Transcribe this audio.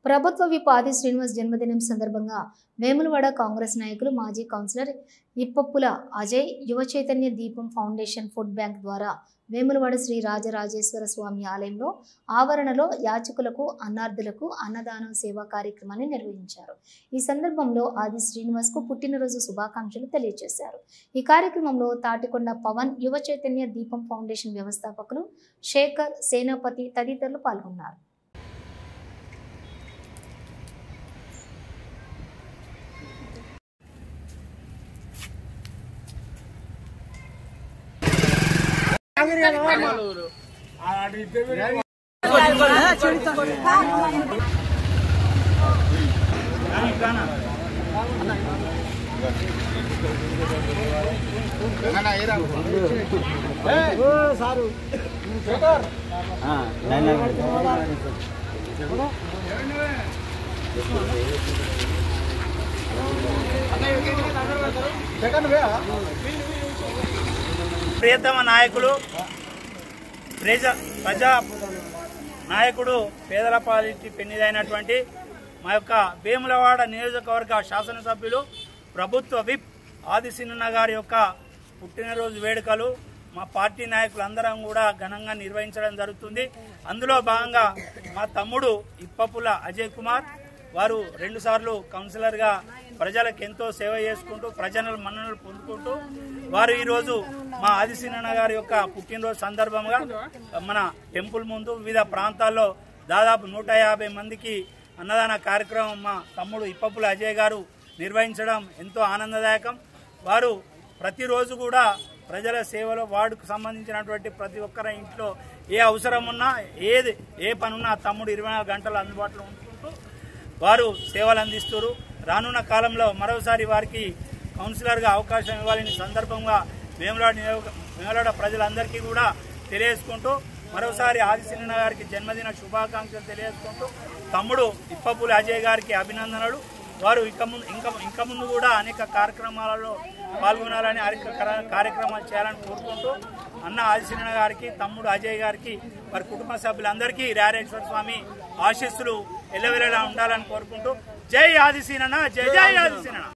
ప్రభుత్వ విప్ ఆది శ్రీనివాస్ జన్మదినం సందర్భంగా వేములవాడ కాంగ్రెస్ నాయకులు మాజీ కౌన్సిలర్ ఇప్పప్పుల అజయ్ యువ చైతన్య దీపం ఫౌండేషన్ ఫుడ్ బ్యాంక్ ద్వారా వేములవాడ శ్రీ రాజరాజేశ్వర స్వామి ఆలయంలో ఆవరణలో యాచకులకు అన్నార్థులకు అన్నదానం సేవా కార్యక్రమాన్ని నిర్వహించారు. ఈ సందర్భంలో ఆది శ్రీనివాస్ కు పుట్టినరోజు శుభాకాంక్షలు తెలియజేశారు. ఈ కార్యక్రమంలో తాటికొండ పవన్ యువ చైతన్య దీపం ఫౌండేషన్ వ్యవస్థాపకులు శేఖర్ సేనాపతి తదితరులు పాల్గొన్నారు. ప్రియతమ నాయకులు ప్రజా నాయకుడు పేదల పాలిటి పెన్నిదైనటువంటి మా యొక్క వేములవాడ నియోజకవర్గ శాసనసభ్యులు ప్రభుత్వ విప్ ఆది శ్రీనివాస్ గారి యొక్క పుట్టినరోజు వేడుకలు మా పార్టీ నాయకులందరం కూడా ఘనంగా నిర్వహించడం జరుగుతుంది. అందులో భాగంగా మా తమ్ముడు ఇప్పప్పుల అజయ్ కుమార్ వారు 2 సార్లు కౌన్సిలర్గా ప్రజలకు ఎంతో సేవ చేసుకుంటూ ప్రజల మన్ననలు పొందుకుంటూ వారు ఈరోజు మా ఆది శ్రీనివాస్ గారి యొక్క పుట్టినరోజు సందర్భంగా మన టెంపుల్ ముందు వివిధ ప్రాంతాల్లో దాదాపు 150 మందికి అన్నదాన కార్యక్రమం మా తమ్ముడు ఇప్పప్పుల అజయ్ గారు నిర్వహించడం ఎంతో ఆనందదాయకం. వారు ప్రతిరోజు కూడా ప్రజల సేవలో వార్డుకు సంబంధించినటువంటి ప్రతి ఒక్కరి ఇంట్లో ఏ అవసరం ఉన్నా ఏ పనున్నా తమ్ముడు 24 గంటలు అందుబాటులో ఉంచుకుంటూ వారు సేవలు అందిస్తారు. రానున్న మరోసారి వారికి కౌన్సిలర్గా అవకాశం ఇవ్వాలని సందర్భంగా వేములవాడ ప్రజలందరికీ కూడా తెలియజేసుకుంటూ మరోసారి ఆది శ్రీనివాస్ గారికి జన్మదిన శుభాకాంక్షలు తెలియజేసుకుంటూ తమ్ముడు ఇప్పప్పుల అజయ్ గారికి అభినందనలు. వారు ఇంకా ముందు కూడా అనేక కార్యక్రమాలలో పాల్గొనాలని కార్యక్రమాలు చేయాలని కోరుకుంటూ అన్న ఆది శ్రీనివాస్ గారికి తమ్ముడు అజయ్ గారికి వారి కుటుంబ సభ్యులందరికీ రాజరాజేశ్వర స్వామి ఆశీస్సులు ఎల్లవెల్లలా ఉండాలని కోరుకుంటూ జై ఆది శ్రీనివాస్, జై జై ఆది శ్రీనివాస్.